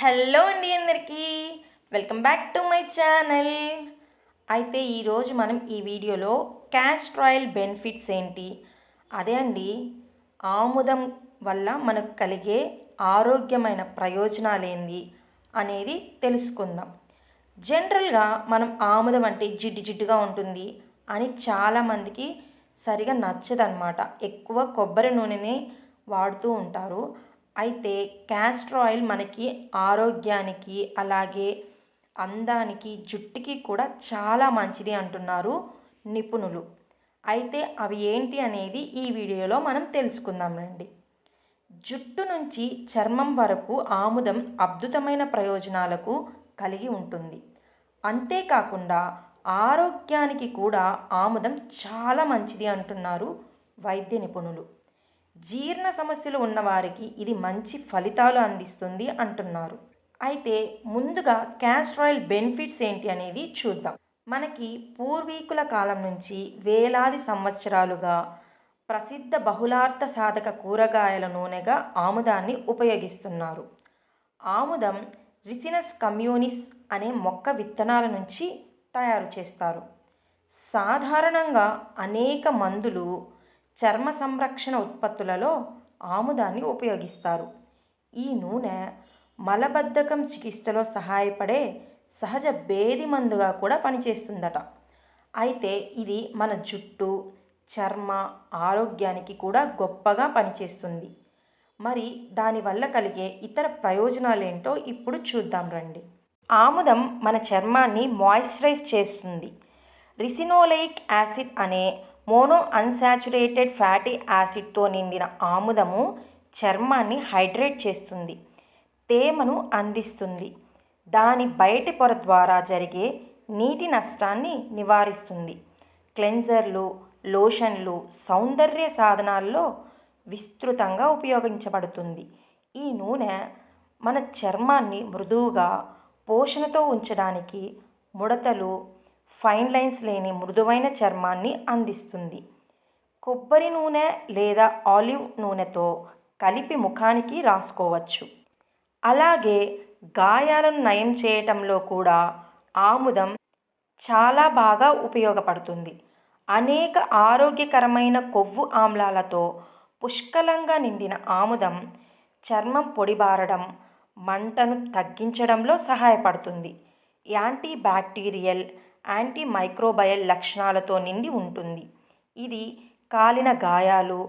Hello అండి అందరికీ welcome back to my channel. అయితే ఈరోజు మనం ఈ వీడియోలో క్యాస్టర్ ఆయిల్ బెనిఫిట్స్ ఏంటి, అదే అండి ఆముదం వల్ల మనకు కలిగే ఆరోగ్యమైన ప్రయోజనాలు ఏంటి అనేది తెలుసుకుందాం. జనరల్గా మనం ఆముదం అంటే జిడ్డు జిడ్డుగా ఉంటుంది అని చాలామందికి సరిగా నచ్చదన్నమాట. ఎక్కువ కొబ్బరి నూనెని వాడుతూ ఉంటారు. అయితే క్యాస్టర్ ఆయిల్ మనకి ఆరోగ్యానికి అలాగే అందానికి జుట్టుకి కూడా చాలా మంచిది అంటున్నారు నిపుణులు. అయితే అవి ఏంటి అనేది ఈ వీడియోలో మనం తెలుసుకుందాం రండి. జుట్టు నుంచి చర్మం వరకు ఆముదం అద్భుతమైన ప్రయోజనాలకు కలిగి ఉంటుంది. అంతేకాకుండా ఆరోగ్యానికి కూడా ఆముదం చాలా మంచిది అంటున్నారు వైద్య నిపుణులు. జీర్ణ సమస్యలు ఉన్నవారికి ఇది మంచి ఫలితాలు అందిస్తుంది అంటున్నారు. అయితే ముందుగా క్యాస్టర్ ఆయిల్ బెనిఫిట్స్ ఏంటి అనేది చూద్దాం. మనకి పూర్వీకుల కాలం నుంచి వేలాది సంవత్సరాలుగా ప్రసిద్ధ బహుళార్థ సాధక కూరగాయల నూనెగా ఆముదాన్ని ఉపయోగిస్తున్నారు. ఆముదం రిసినస్ కమ్యూనిస్ అనే మొక్క విత్తనాల నుంచి తయారు చేస్తారు. సాధారణంగా అనేక మందులు, చర్మ సంరక్షణ ఉత్పత్తులలో ఆముదాన్ని ఉపయోగిస్తారు. ఈ నూనె మలబద్ధకం చికిత్సలో సహాయపడే సహజ భేది మందుగా కూడా పనిచేస్తుందట. అయితే ఇది మన జుట్టు, చర్మ ఆరోగ్యానికి కూడా గొప్పగా పనిచేస్తుంది. మరి దానివల్ల కలిగే ఇతర ప్రయోజనాలు ఏంటో ఇప్పుడు చూద్దాం రండి. ఆముదం మన చర్మాన్ని మాయిశ్చరైజ్ చేస్తుంది. రిసినోలెయిక్ యాసిడ్ అనే మోనో అన్సాచురేటెడ్ ఫ్యాటీ యాసిడ్తో నిండిన ఆముదము చర్మాన్ని హైడ్రేట్ చేస్తుంది, తేమను అందిస్తుంది. దాని బయటి పొర ద్వారా జరిగే నీటి నష్టాన్ని నివారిస్తుంది. క్లెన్జర్లు, లోషన్లు, సౌందర్య సాధనాల్లో విస్తృతంగా ఉపయోగించబడుతుంది. ఈ నూనె మన చర్మాన్ని మృదువుగా, పోషణతో ఉంచడానికి, ముడతలు, ఫైన్ లైన్స్ లేని మృదువైన చర్మాన్ని అందిస్తుంది. కొబ్బరి నూనె లేదా ఆలివ్ నూనెతో కలిపి ముఖానికి రాసుకోవచ్చు. అలాగే గాయాలను నయం చేయటంలో కూడా ఆముదం చాలా బాగా ఉపయోగపడుతుంది. అనేక ఆరోగ్యకరమైన కొవ్వు ఆమ్లాలతో పుష్కలంగా నిండిన ఆముదం చర్మం పొడిబారడం, మంటను తగ్గించడంలో సహాయపడుతుంది. యాంటీ బ్యాక్టీరియల్, యాంటీ మైక్రోబయల్ లక్షణాలతో నిండి ఉంటుంది. ఇది కాలిన గాయాలు,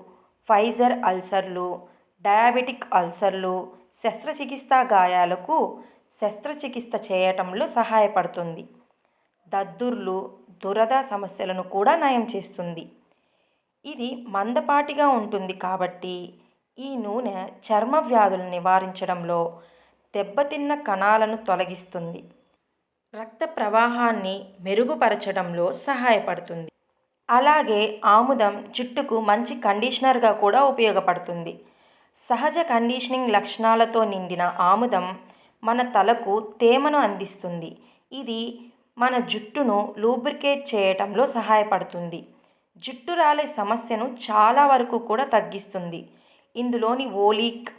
ఫైజర్ అల్సర్లు, డయాబెటిక్ అల్సర్లు, శస్త్రచికిత్సా గాయాలకు శస్త్రచికిత్స చేయటంలో సహాయపడుతుంది. దద్దుర్లు, దురద సమస్యలను కూడా నయం చేస్తుంది. ఇది మందపాటిగా ఉంటుంది కాబట్టి ఈ నూనె చర్మ వ్యాధులను నివారించడంలో, దెబ్బతిన్న కణాలను తొలగిస్తుంది, రక్త ప్రవాహాన్ని మెరుగుపరచడంలో సహాయపడుతుంది. అలాగే ఆముదం జుట్టుకు మంచి కండిషనర్గా కూడా ఉపయోగపడుతుంది. సహజ కండిషనింగ్ లక్షణాలతో నిండిన ఆముదం మన తలకు తేమను అందిస్తుంది. ఇది మన జుట్టును లూబ్రికేట్ చేయటంలో సహాయపడుతుంది. జుట్టు రాలే సమస్యను చాలా వరకు కూడా తగ్గిస్తుంది. ఇందులోని ఓలిక్,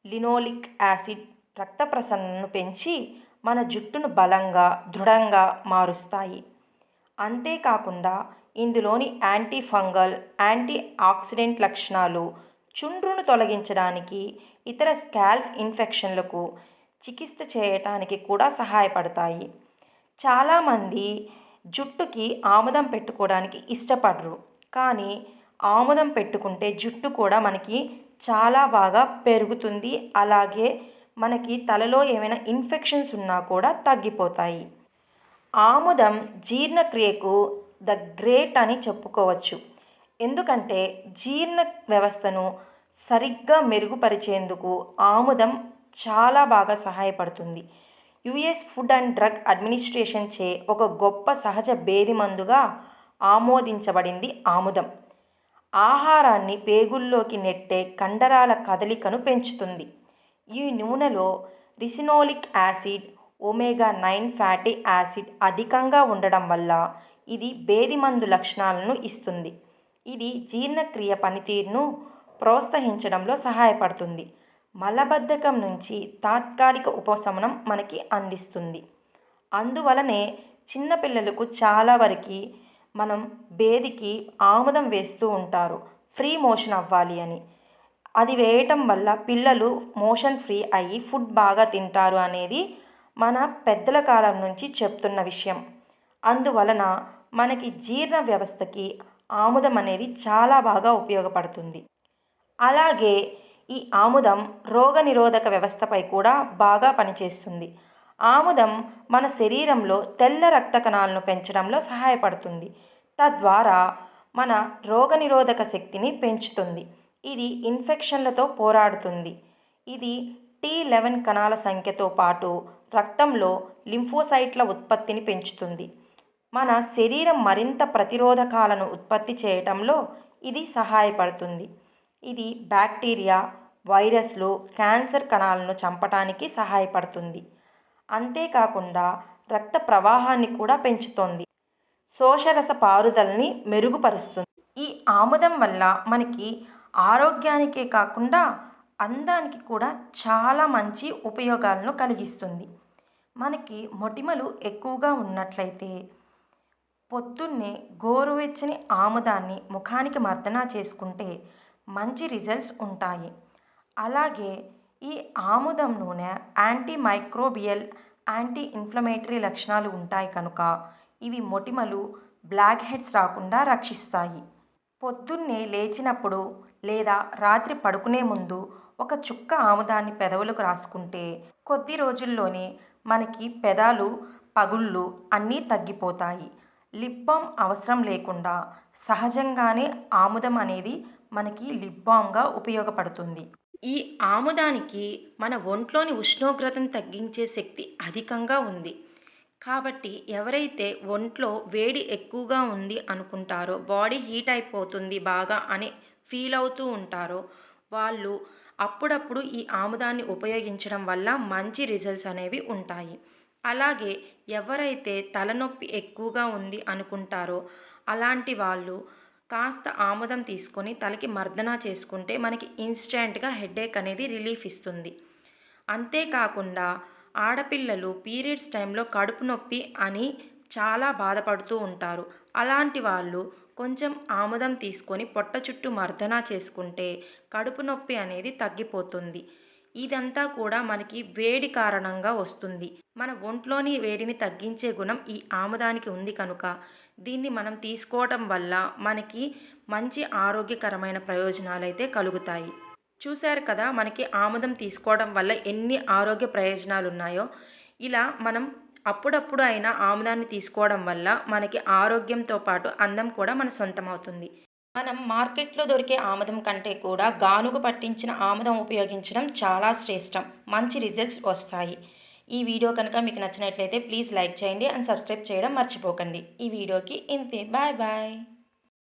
లినోలిక్ యాసిడ్ రక్త ప్రసరణను పెంచి మన జుట్టును బలంగా, దృఢంగా మారుస్తాయి. అంతేకాకుండా ఇందులోని యాంటీ ఫంగల్, యాంటీ ఆక్సిడెంట్ లక్షణాలు చుండ్రును తొలగించడానికి, ఇతర స్కాల్ప్ ఇన్ఫెక్షన్లకు చికిత్స చేయటానికి కూడా సహాయపడతాయి. చాలామంది జుట్టుకి ఆముదం పెట్టుకోవడానికి ఇష్టపడరు, కానీ ఆముదం పెట్టుకుంటే జుట్టు కూడా మనకి చాలా బాగా పెరుగుతుంది. అలాగే మనకి తలలో ఏమైనా ఇన్ఫెక్షన్స్ ఉన్నా కూడా తగ్గిపోతాయి. ఆముదం జీర్ణక్రియకు ద గ్రేట్ అని చెప్పుకోవచ్చు. ఎందుకంటే జీర్ణ వ్యవస్థను సరిగ్గా మెరుగుపరిచేందుకు ఆముదం చాలా బాగా సహాయపడుతుంది. US food and drug administration చే ఒక గొప్ప సహజ భేది మందుగా ఆమోదించబడింది ఆముదం. ఆహారాన్ని పేగుల్లోకి నెట్టే కండరాల కదలికను పెంచుతుంది. ఈ నూనెలో రిసినోలిక్ యాసిడ్, ఒమేగా-9 ఫ్యాటీ యాసిడ్ అధికంగా ఉండడం వల్ల ఇది భేదిమందు లక్షణాలను ఇస్తుంది. ఇది జీర్ణక్రియ పనితీరును ప్రోత్సహించడంలో సహాయపడుతుంది. మలబద్ధకం నుంచి తాత్కాలిక ఉపశమనం మనకి అందిస్తుంది. అందువలనే చిన్నపిల్లలకు చాలా వరకు మనం బేదికి ఆముదం వేస్తూ ఉంటారు ఫ్రీ మోషన్ అవ్వాలి అని. అది వేయటం వల్ల పిల్లలు మోషన్ ఫ్రీ అయ్యి ఫుడ్ బాగా తింటారు అనేది మన పెద్దల కాలం నుంచి చెప్తున్న విషయం. అందువలన మనకి జీర్ణ వ్యవస్థకి ఆముదం అనేది చాలా బాగా ఉపయోగపడుతుంది. అలాగే ఈ ఆముదం రోగనిరోధక వ్యవస్థపై కూడా బాగా పనిచేస్తుంది. ఆముదం మన శరీరంలో తెల్ల రక్త కణాలను పెంచడంలో సహాయపడుతుంది. తద్వారా మన రోగనిరోధక శక్తిని పెంచుతుంది. ఇది ఇన్ఫెక్షన్లతో పోరాడుతుంది. ఇది T11 కణాల సంఖ్యతో పాటు రక్తంలో లింఫోసైట్ల ఉత్పత్తిని పెంచుతుంది. మన శరీరం మరింత ప్రతిరోధకాలను ఉత్పత్తి చేయటంలో ఇది సహాయపడుతుంది. ఇది బ్యాక్టీరియా, వైరస్లు, క్యాన్సర్ కణాలను చంపటానికి సహాయపడుతుంది. అంతేకాకుండా రక్త ప్రవాహాన్ని కూడా పెంచుతుంది. శోషరస పారుదలని మెరుగుపరుస్తుంది. ఈ ఆముదం వల్ల మనకి ఆరోగ్యానికే కాకుండా అందానికి కూడా చాలా మంచి ఉపయోగాలను కలిగిస్తుంది. మనకి మొటిమలు ఎక్కువగా ఉన్నట్లయితే పొద్దున్నే గోరువెచ్చని ఆముదాన్ని ముఖానికి మర్దనా చేసుకుంటే మంచి రిజల్ట్స్ ఉంటాయి. అలాగే ఈ ఆముదం నూనె యాంటీ మైక్రోబియల్, యాంటీ ఇన్ఫ్లమేటరీ లక్షణాలు ఉంటాయి కనుక ఇవి మొటిమలు, బ్లాక్ హెడ్స్ రాకుండా రక్షిస్తాయి. పొద్దున్నే లేచినప్పుడు లేదా రాత్రి పడుకునే ముందు ఒక చుక్క ఆముదాన్ని పెదవులకు రాసుకుంటే కొద్ది రోజుల్లోనే మనకి పెదాలు పగుళ్ళు అన్నీ తగ్గిపోతాయి. లిప్ బామ్ అవసరం లేకుండా సహజంగానే ఆముదం అనేది మనకి లిప్ బామ్గా ఉపయోగపడుతుంది. ఈ ఆముదానికి మన ఒంట్లోని ఉష్ణోగ్రతను తగ్గించే శక్తి అధికంగా ఉంది. కాబట్టి ఎవరైతే ఒంట్లో వేడి ఎక్కువగా ఉంది అనుకుంటారో, బాడీ హీట్ అయిపోతుంది బాగా అని ఫీల్ అవుతూ ఉంటారో వాళ్ళు అప్పుడప్పుడు ఈ ఆముదాన్ని ఉపయోగించడం వల్ల మంచి రిజల్ట్స్ అనేవి ఉంటాయి. అలాగే ఎవరైతే తలనొప్పి ఎక్కువగా ఉంది అనుకుంటారో అలాంటి వాళ్ళు కాస్త ఆముదం తీసుకొని తలకి మర్దనా చేసుకుంటే మనకి ఇన్స్టెంట్గా హెడేక్ అనేది రిలీఫ్ ఇస్తుంది. అంతేకాకుండా ఆడపిల్లలు పీరియడ్స్ టైంలో కడుపు నొప్పి అని చాలా బాధపడుతూ ఉంటారు. అలాంటి వాళ్ళు కొంచెం ఆముదం తీసుకొని పొట్ట చుట్టూ మర్దనా చేసుకుంటే కడుపు నొప్పి అనేది తగ్గిపోతుంది. ఇదంతా కూడా మనకి వేడి కారణంగా వస్తుంది. మన ఒంట్లోని వేడిని తగ్గించే గుణం ఈ ఆముదానికి ఉంది కనుక దీన్ని మనం తీసుకోవడం వల్ల మనకి మంచి ఆరోగ్యకరమైన ప్రయోజనాలు అయితే కలుగుతాయి. చూశారు కదా మనకి ఆముదం తీసుకోవడం వల్ల ఎన్ని ఆరోగ్య ప్రయోజనాలు ఉన్నాయో. ఇలా మనం అప్పుడప్పుడు అయినా ఆముదాన్ని తీసుకోవడం వల్ల మనకి ఆరోగ్యంతో పాటు అందం కూడా మన సొంతం అవుతుంది. మనం మార్కెట్లో దొరికే ఆముదం కంటే కూడా గానుగ పట్టించిన ఆముదం ఉపయోగించడం చాలా శ్రేష్టం. మంచి రిజల్ట్స్ వస్తాయి. ఈ వీడియో కనుక మీకు నచ్చినట్లయితే ప్లీజ్ లైక్ చేయండి అండ్ సబ్స్క్రైబ్ చేయడం మర్చిపోకండి. ఈ వీడియోకి ఇంతే. Bye bye.